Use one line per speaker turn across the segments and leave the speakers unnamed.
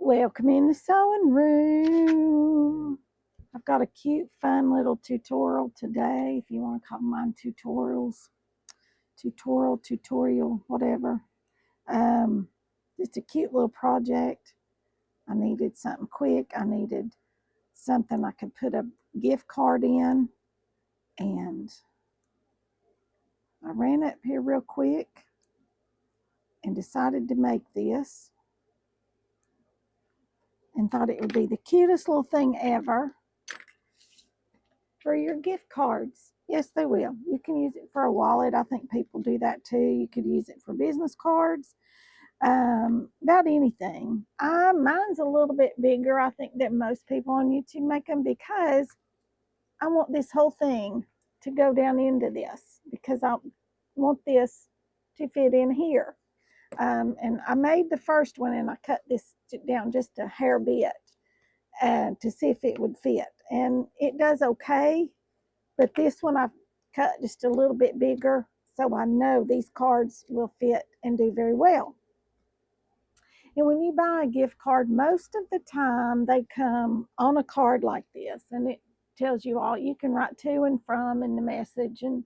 Welcome in the sewing room. I've got a cute, fun little tutorial today, if you want to call mine tutorials. Tutorial, whatever. Just a cute little project. I needed something quick. I needed something I could put a gift card in. And I ran up here real quick and decided to make this. And thought it would be the cutest little thing ever for your gift cards. Yes, they will. You can use it for a wallet. I think people do that too. You could use it for business cards, about anything. Mine's a little bit bigger, I think, than most people on YouTube make them, because I want this whole thing to go down into this, because I want this to fit in here. And I made the first one and I cut this down just a hair bit to see if it would fit. And it does okay, but this one I've cut just a little bit bigger, so I know these cards will fit and do very well. And when you buy a gift card, most of the time they come on a card like this, and it tells you all you can write to and from and the message and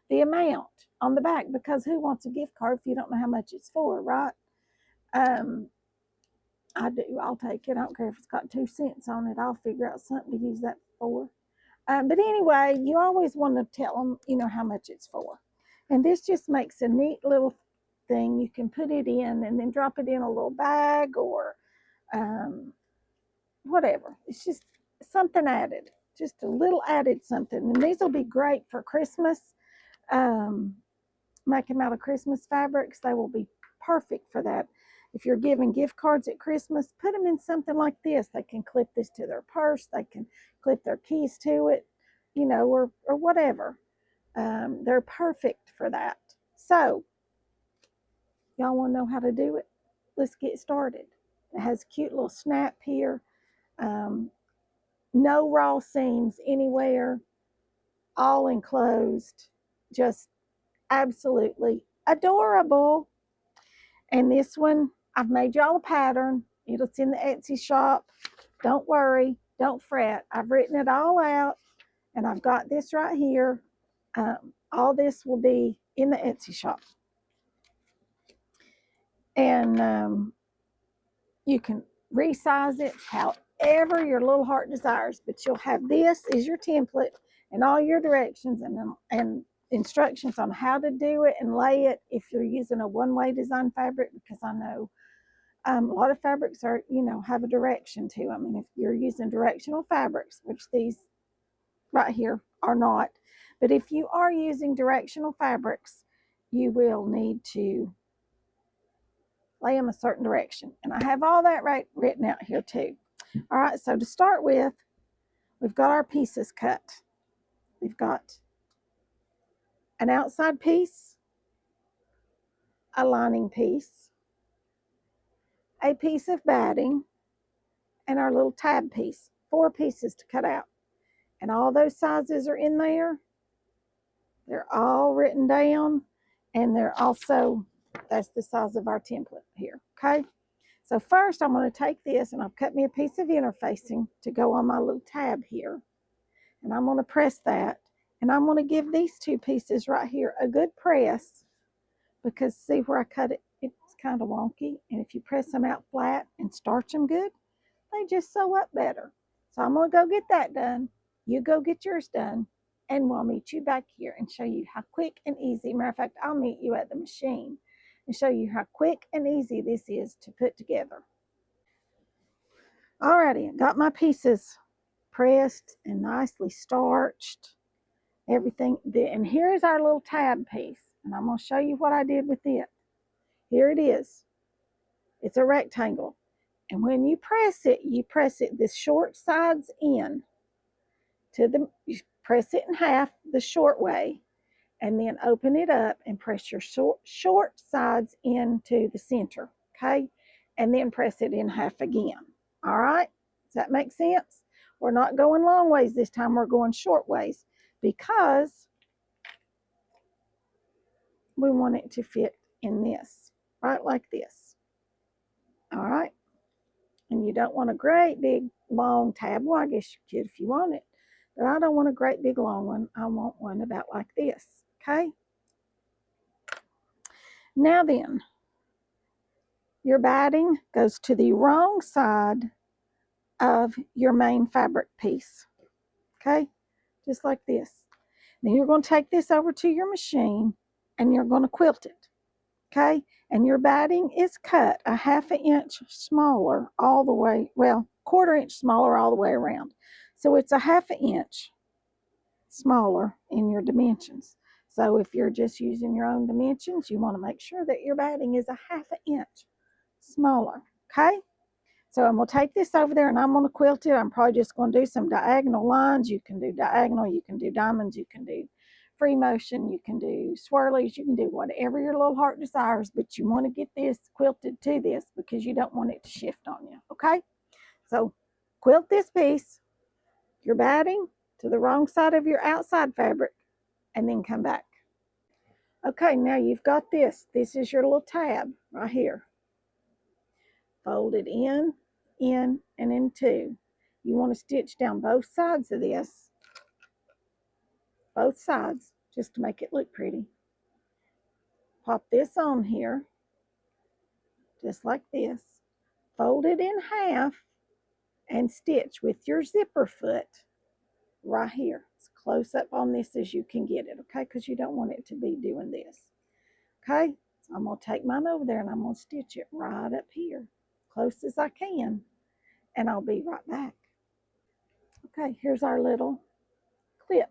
the amount on the back, because who wants a gift card if you don't know how much it's for, right? I do. I'll take it. I don't care if it's got 2 cents on it. I'll figure out something to use that for. But anyway, you always want to tell them, how much it's for. And this just makes a neat little thing. You can put it in and then drop it in a little bag or whatever. It's just something added, just a little added something. And these will be great for Christmas. Make them out of Christmas fabrics. They will be perfect for that. If you're giving gift cards at Christmas, put them in something like this. They can clip this to their purse. They can clip their keys to it, or whatever. They're perfect for that. So, y'all want to know how to do it? Let's get started. It has a cute little snap here. No raw seams anywhere. All enclosed. Just absolutely adorable. And this one, I've made y'all a pattern. It's in the Etsy shop. Don't worry. Don't fret. I've written it all out. And I've got this right here. All this will be in the Etsy shop. And you can resize it however your little heart desires. But you'll have this as your template and all your directions and instructions on how to do it and lay it if you're using a one-way design fabric, because I know a lot of fabrics are, have a direction to them. And if you're using directional fabrics, which these right here are not, but if you are using directional fabrics, you will need to lay them a certain direction. And I have all that written out here too. All right, so to start with, we've got our pieces cut. We've got an outside piece, a lining piece, a piece of batting, and our little tab piece. 4 pieces to cut out. And all those sizes are in there. They're all written down. And they're also, that's the size of our template here, okay? So first I'm going to take this, and I've cut me a piece of interfacing to go on my little tab here. And I'm going to press that. And I'm going to give these 2 pieces right here a good press, because see where I cut it? It's kind of wonky. And if you press them out flat and starch them good, they just sew up better. So I'm going to go get that done. You go get yours done. And we'll meet you back here and show you how quick and easy. Matter of fact, I'll meet you at the machine and show you how quick and easy this is to put together. Alrighty, got my pieces pressed and nicely starched. Everything. And here's our little tab piece. And I'm going to show you what I did with it. Here it is. It's a rectangle. And when you press it this short sides in you press it in half the short way, and then open it up and press your short sides into the center, okay? And then press it in half again. All right? Does that make sense? We're not going long ways this time. We're going short ways, because we want it to fit in this, right like this. All right? And you don't want a great big long tab. Well, I guess you could if you want it. But I don't want a great big long one. I want one about like this. Okay? Now then, your batting goes to the wrong side of your main fabric piece. Okay? Just like this. Then you're going to take this over to your machine and you're going to quilt it. Okay? And your batting is cut a ½ inch smaller all the way, well, 1/4 inch smaller all the way around. So it's a ½ inch smaller in your dimensions. So if you're just using your own dimensions, you want to make sure that your batting is a ½ inch smaller. Okay? So I'm going to take this over there and I'm going to quilt it. I'm probably just going to do some diagonal lines. You can do diagonal, you can do diamonds, you can do free motion, you can do swirlies, you can do whatever your little heart desires, but you want to get this quilted to this because you don't want it to shift on you. Okay? So quilt this piece, your batting to the wrong side of your outside fabric, and then come back. Okay, now you've got this. This is your little tab right here. Fold it in, and in two. You want to stitch down both sides of this, both sides, just to make it look pretty. Pop this on here, just like this. Fold it in half and stitch with your zipper foot right here. As close up on this as you can get it, okay? Because you don't want it to be doing this. Okay? So I'm going to take mine over there and I'm going to stitch it right up here, close as I can, and I'll be right back. Okay, here's our little clip.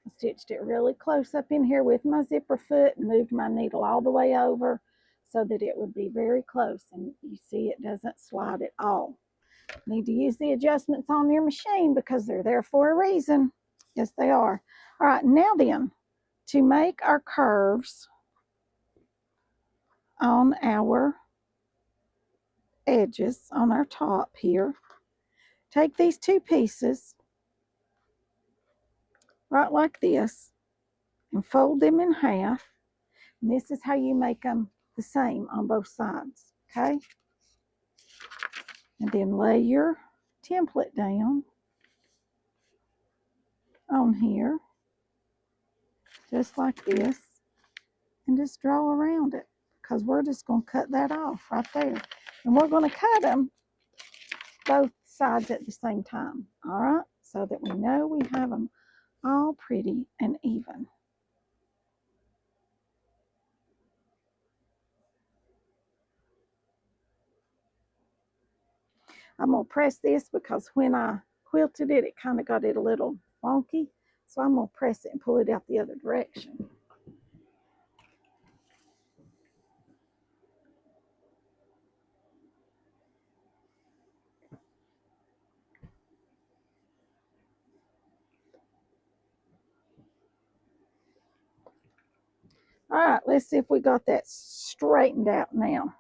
I stitched it really close up in here with my zipper foot and moved my needle all the way over so that it would be very close, and you see it doesn't slide at all. Need to use the adjustments on your machine because they're there for a reason. Yes, they are. All right, now then, to make our curves on our edges, on our top here, take these two pieces right like this and fold them in half. And this is how you make them the same on both sides, okay? And then lay your template down on here, just like this, and just draw around it because we're just going to cut that off right there. And we're going to cut them both sides at the same time, all right? So that we know we have them all pretty and even. I'm going to press this because when I quilted it, it kind of got it a little wonky. So I'm going to press it and pull it out the other direction. All right, let's see if we got that straightened out now.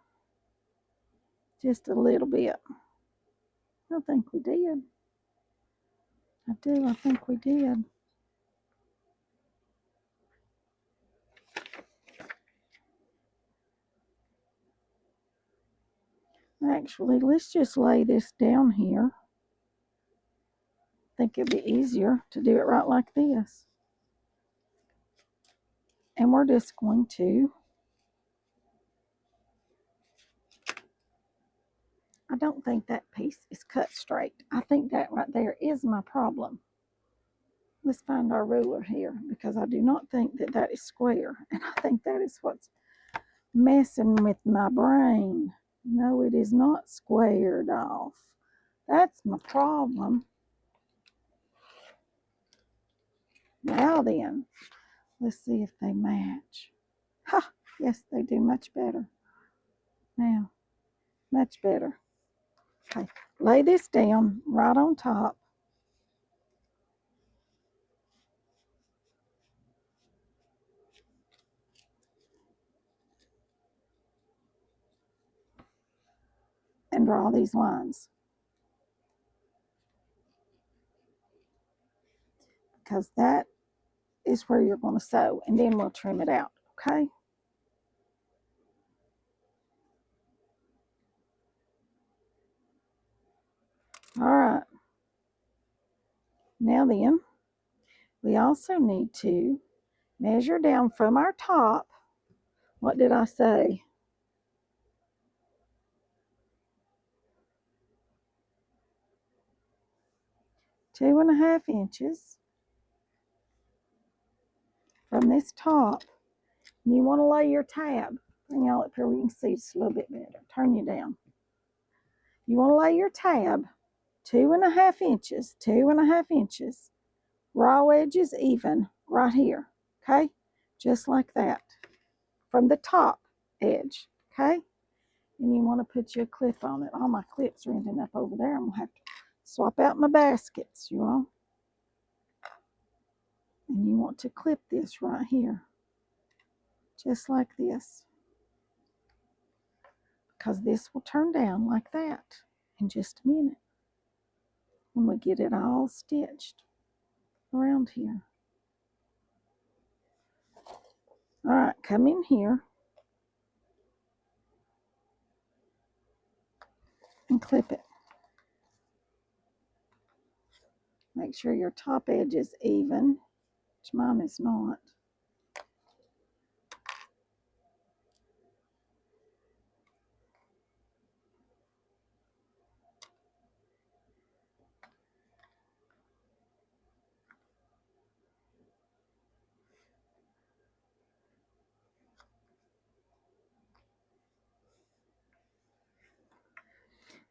Just a little bit. I think we did. I think we did. Actually, let's just lay this down here. I think it'd be easier to do it right like this. And we're just going to, I don't think that piece is cut straight. I think that right there is my problem. Let's find our ruler here because I do not think that that is square. And I think that is what's messing with my brain. No, it is not squared off. That's my problem. Now then, let's see if they match. Ha! Yes, they do much better. Now, much better. Okay, lay this down right on top. And draw these lines. Because that is where you're going to sew. And then we'll trim it out. Okay? Now then, we also need to measure down from our top. What did I say? 2.5 inches from this top. And you want to lay your tab. Bring y'all up here where you can see just a little bit better. Turn you down. You want to lay your tab 2.5 inches, 2.5 inches, raw edges even right here, okay? Just like that, from the top edge, okay? And you want to put your clip on it. All my clips are ending up over there. I'm going to have to swap out my baskets, you all. And you want to clip this right here, just like this, because this will turn down like that in just a minute when we get it all stitched around here. All right, come in here and clip it. Make sure your top edge is even, which mine is not.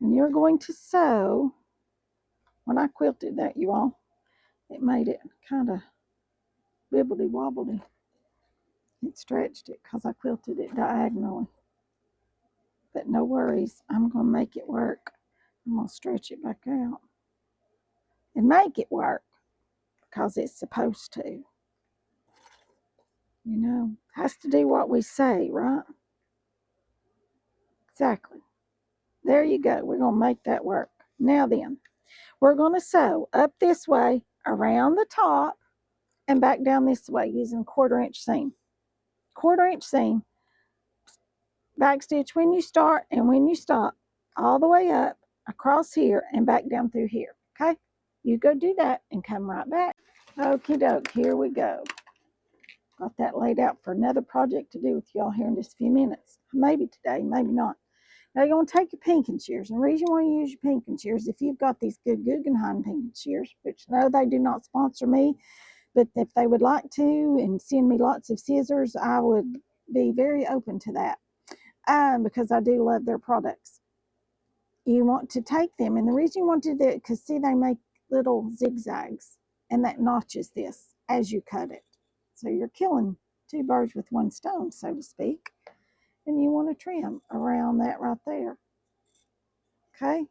And you're going to sew. When I quilted that, you all, it made it kind of wibbly wobbly. It stretched it because I quilted it diagonally. But no worries, I'm going to make it work. I'm going to stretch it back out and make it work because it's supposed to. You know, has to do what we say, right? Exactly. There you go. We're going to make that work. Now then, we're going to sew up this way around the top and back down this way using 1/4 inch seam. 1/4 inch seam, backstitch when you start and when you stop, all the way up across here and back down through here. Okay, you go do that and come right back. Okie doke, here we go. Got that laid out for another project to do with y'all here in just a few minutes. Maybe today, maybe not. Now you're going to take your pinking shears. And the reason why you use your pinking shears, if you've got these good Guggenheim pinking shears, which no, they do not sponsor me, but if they would like to and send me lots of scissors, I would be very open to that because I do love their products. You want to take them, and the reason you want to do it, because see, they make little zigzags, and that notches this as you cut it. So you're killing 2 birds with 1 stone, so to speak. And you want to trim around that right there. Okay?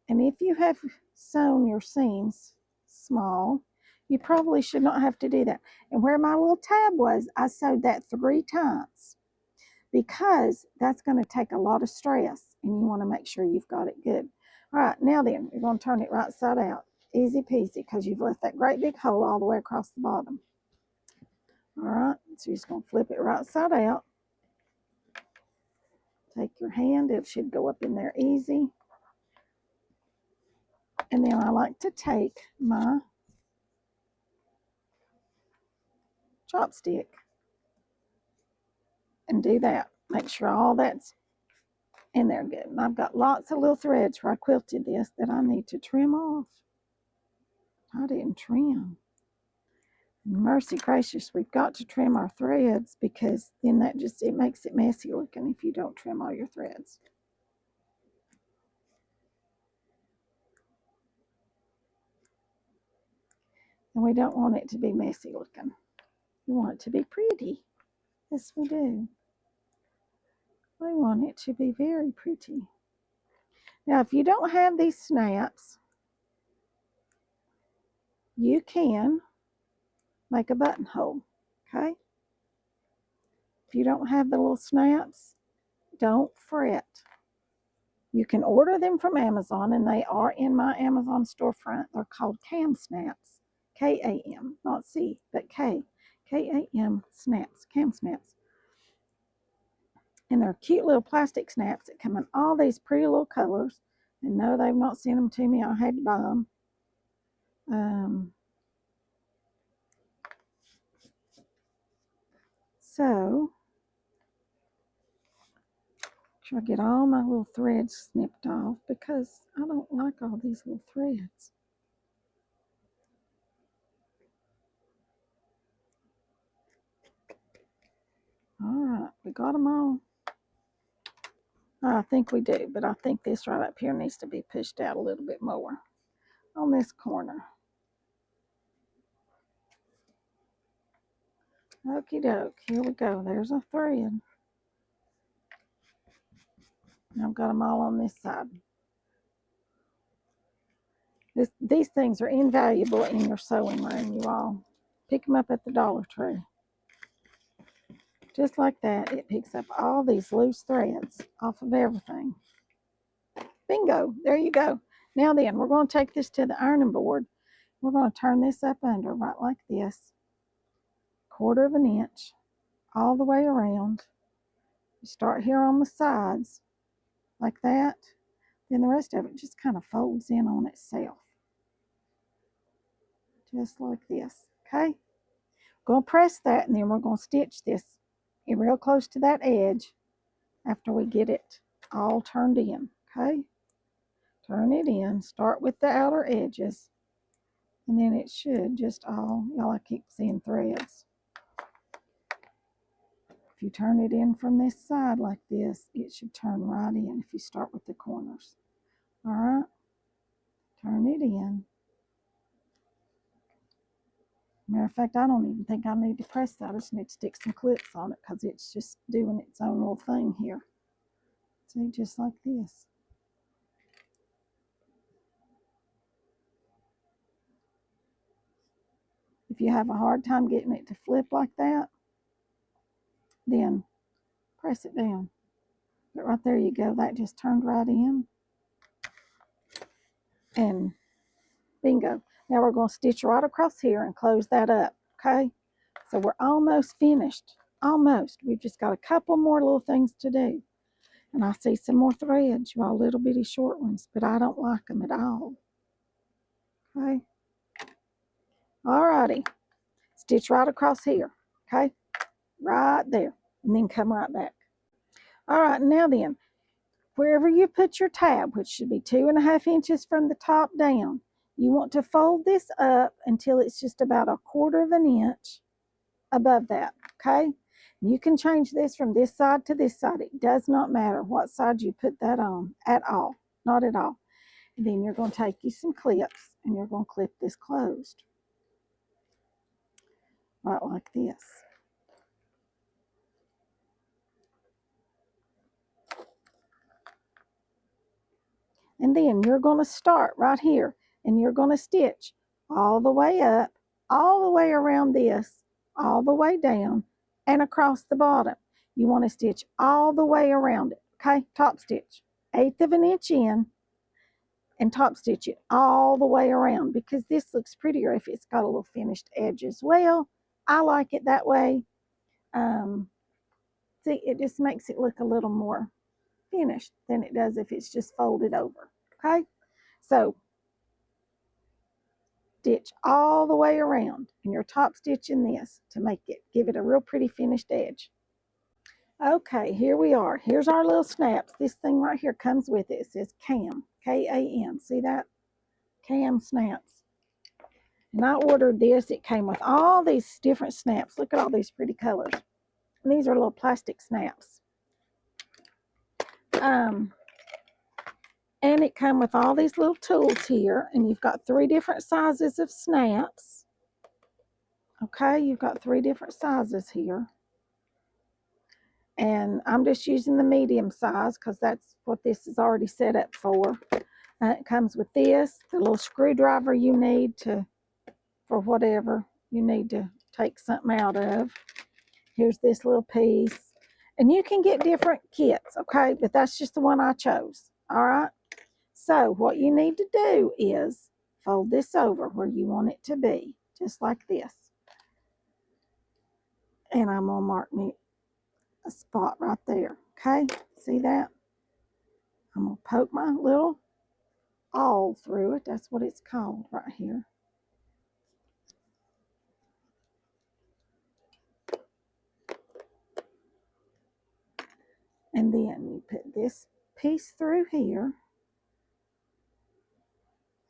And if you have sewn your seams small, you probably should not have to do that. And where my little tab was, I sewed that 3 times because that's going to take a lot of stress and you want to make sure you've got it good. All right, now then, you're going to turn it right side out. Easy peasy, because you've left that great big hole all the way across the bottom. All right, so you're just going to flip it right side out. Take your hand, it should go up in there easy. And then I like to take my chopstick and do that. Make sure all that's in there good. And I've got lots of little threads where I quilted this that I need to trim off. I didn't trim. Mercy gracious, we've got to trim our threads because then that just, it makes it messy looking if you don't trim all your threads. And we don't want it to be messy looking. We want it to be pretty. Yes, we do. We want it to be very pretty. Now, if you don't have these snaps, you can make a buttonhole, okay? If you don't have the little snaps, don't fret. You can order them from Amazon, and they are in my Amazon storefront. They're called Cam Snaps, K-A-M, not C, but K, K-A-M snaps, Cam Snaps. And they're cute little plastic snaps that come in all these pretty little colors. And no, they've not sent them to me. I had to buy them. So, try to get all my little threads snipped off because I don't like all these little threads. All right, we got them all. I think we do, but I think this right up here needs to be pushed out a little bit more on this corner. Okie doke, here we go. There's a thread. I've got them all on this side. These things are invaluable in your sewing room, you all. Pick them up at the Dollar Tree. Just like that, it picks up all these loose threads off of everything. Bingo, there you go. Now then, we're going to take this to the ironing board. We're going to turn this up under right like this. 1/4 of an inch all the way around. You start here on the sides like that. Then the rest of it just kind of folds in on itself. Just like this, okay? Going to press that, and then we're going to stitch this real close to that edge after we get it all turned in, okay? Turn it in, start with the outer edges, and then it should just all, y'all, I keep seeing threads. If you turn it in from this side like this, it should turn right in if you start with the corners. All right, turn it in. Matter of fact, I don't even think I need to press that. I just need to stick some clips on it because it's just doing its own little thing here. See, just like this. If you have a hard time getting it to flip like that, then press it down. But right there you go. That just turned right in. And bingo. Now we're going to stitch right across here and close that up, okay? So we're almost finished. Almost. We've just got a couple more little things to do. And I see some more threads, you all, little bitty short ones, but I don't like them at all. Okay? Alrighty. Stitch right across here, okay? Right there. And then come right back. All right, now then, wherever you put your tab, which should be 2.5 inches from the top down, you want to fold this up until it's just about 1/4 of an inch above that, okay? You can change this from this side to this side. It does not matter what side you put that on at all, not at all. And then you're going to take you some clips and you're going to clip this closed, right like this. And then you're going to start right here and you're going to stitch all the way up, all the way around this, all the way down and across the bottom. You want to stitch all the way around it, okay? Top stitch, 1/8 of an inch in and top stitch it all the way around because this looks prettier if it's got a little finished edge as well. I like it that way. See, it just makes it look a little more finished than it does if it's just folded over, okay? So stitch all the way around and you're top stitching this to make it, give it a real pretty finished edge. Okay, here we are. Here's our little snaps. This thing right here comes with it. It says CAM, K-A-M. See that? CAM snaps. And I ordered this. It came with all these different snaps. Look at all these pretty colors. And these are little plastic snaps. And it came with all these little tools here. And you've got 3 different sizes of snaps. Okay, you've got 3 different sizes here. And I'm just using the medium size because that's what this is already set up for. It comes with this, the little screwdriver you need for whatever you need to take something out of. Here's this little piece. And you can get different kits, okay? But that's just the one I chose, all right? So what you need to do is fold this over where you want it to be, just like this. And I'm going to mark me a spot right there, okay? See that? I'm going to poke my little awl through it. That's what it's called right here. And then you put this piece through here.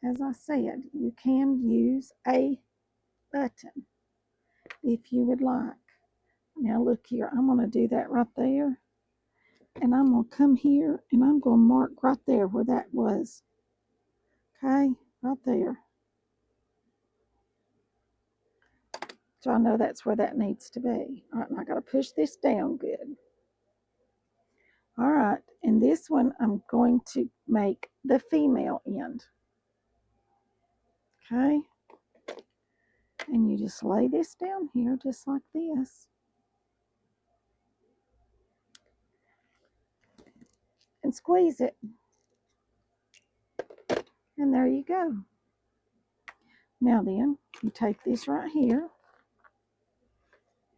As I said, you can use a button if you would like. Now look here, I'm going to do that right there. And I'm going to come here and I'm going to mark right there where that was. Okay, right there. So I know that's where that needs to be. All right, and I got to push this down good. All right, and this one I'm going to make the female end. Okay, and you just lay this down here just like this. And squeeze it. And there you go. Now then, you take this right here,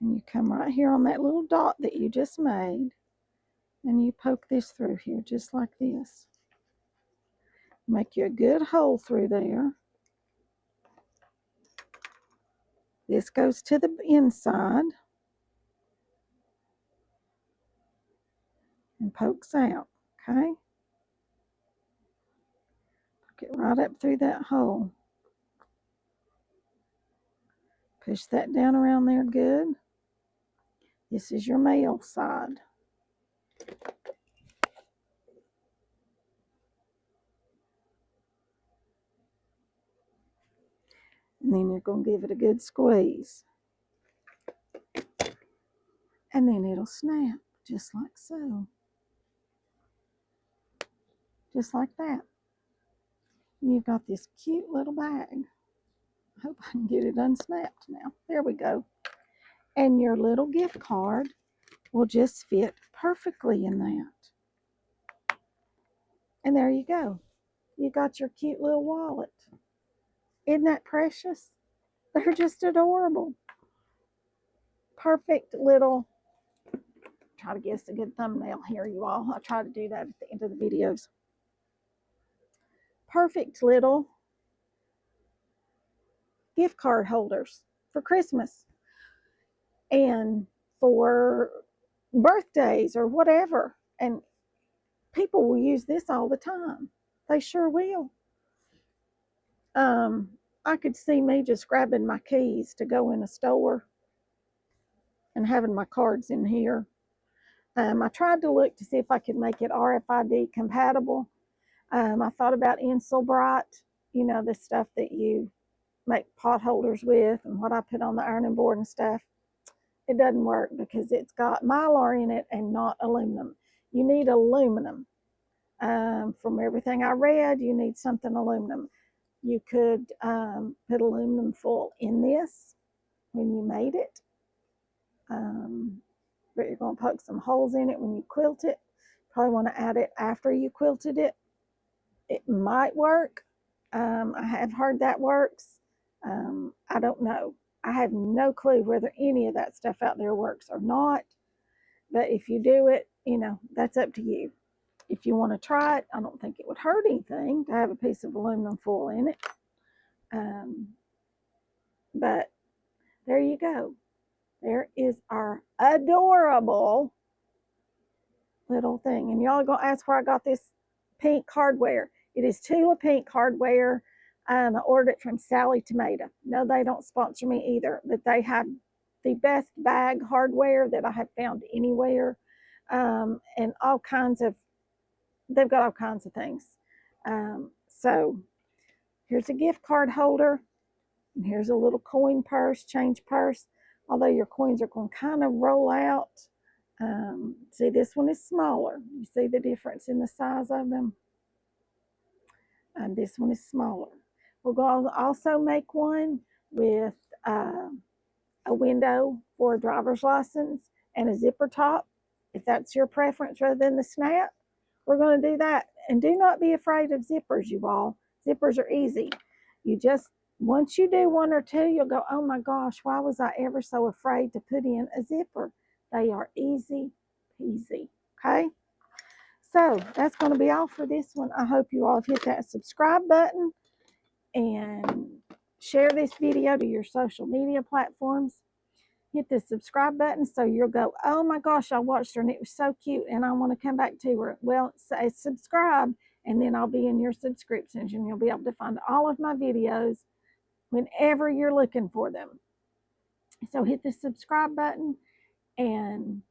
and you come right here on that little dot that you just made, and you poke this through here just like this. Make you a good hole through there. This goes to the inside and pokes out, okay? Poke it right up through that hole. Push that down around there good. This is your male side. And then you're going to give it a good squeeze. And then it'll snap just like so. Just like that. And you've got this cute little bag. I hope I can get it unsnapped now. There we go. And your little gift card will just fit perfectly in that. And there you go. You got your cute little wallet. Isn't that precious? They're just adorable. Perfect little, try to get us a good thumbnail here, you all. I try to do that at the end of the videos. Perfect little gift card holders for Christmas and for birthdays or whatever. And people will use this all the time. They sure will. I could see me just grabbing my keys to go in a store and having my cards in here. I tried to look to see if I could make it RFID compatible. I thought about Insulbright, you know, the stuff that you make pot holders with and what I put on the ironing board and stuff. It doesn't work because it's got mylar in it and not aluminum. You need aluminum. From everything I read, you need something aluminum. You could put aluminum foil in this when you made it. But you're going to poke some holes in it when you quilt it. Probably want to add it after you quilted it. It might work. I have heard that works. I don't know. I have no clue whether any of that stuff out there works or not. But if you do it, you know, that's up to you. If you want to try it, I don't think it would hurt anything to have a piece of aluminum foil in it. But there you go. There is our adorable little thing. And y'all are going to ask where I got this pink hardware. It is Tula pink hardware. I ordered it from Sally Tomato. No, they don't sponsor me either, but they have the best bag hardware that I have found anywhere. And all kinds of, they've got all kinds of things. So here's a gift card holder. And here's a little coin purse, change purse. Although your coins are going to kind of roll out. See, this one is smaller. You see the difference in the size of them? And this one is smaller. We're going to also make one with a window for a driver's license and a zipper top. If that's your preference rather than the snap, we're going to do that. And do not be afraid of zippers, you all. Zippers are easy. You just, once you do one or two, you'll go, oh my gosh, why was I ever so afraid to put in a zipper? They are easy peasy. Okay? So that's going to be all for this one. I hope you all have hit that subscribe button and share this video to your social media platforms. hit the subscribe button so you'll go, oh my gosh, I watched her and it was so cute and I want to come back to her. Well, say subscribe, and then I'll be in your subscriptions and you'll be able to find all of my videos whenever you're looking for them. So hit the subscribe button, and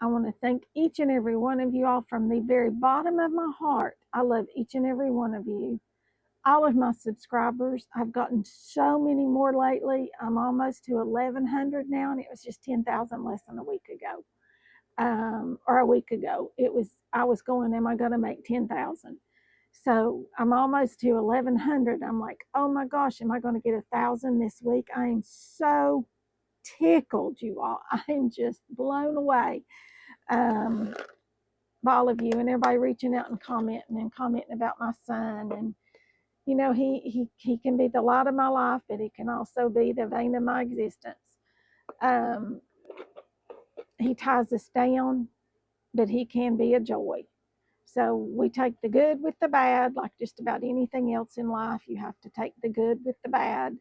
I want to thank each and every one of you all from the very bottom of my heart. I love each and every one of you. All of my subscribers. I've gotten so many more lately. I'm almost to 1,100 now, and it was just 10,000 less than a week ago. Or a week ago, I was going, am I going to make 10,000? So I'm almost to 1,100. I'm like, oh my gosh, am I going to get 1,000 this week? I am so tickled, you all. I'm just blown away by all of you and everybody reaching out and commenting about my son. And you know, he can be the light of my life, but he can also be the vein of my existence. Um, he ties us down, but he can be a joy. So we take the good with the bad, like just about anything else in life. You have to take the good with the bad.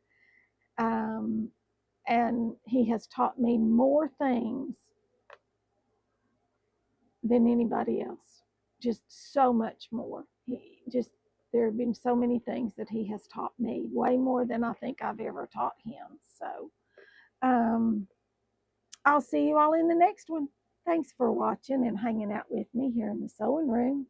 And he has taught me more things than anybody else. Just so much more. There have been so many things that he has taught me, way more than I think I've ever taught him. So I'll see you all in the next one. Thanks for watching and hanging out with me here in the sewing room.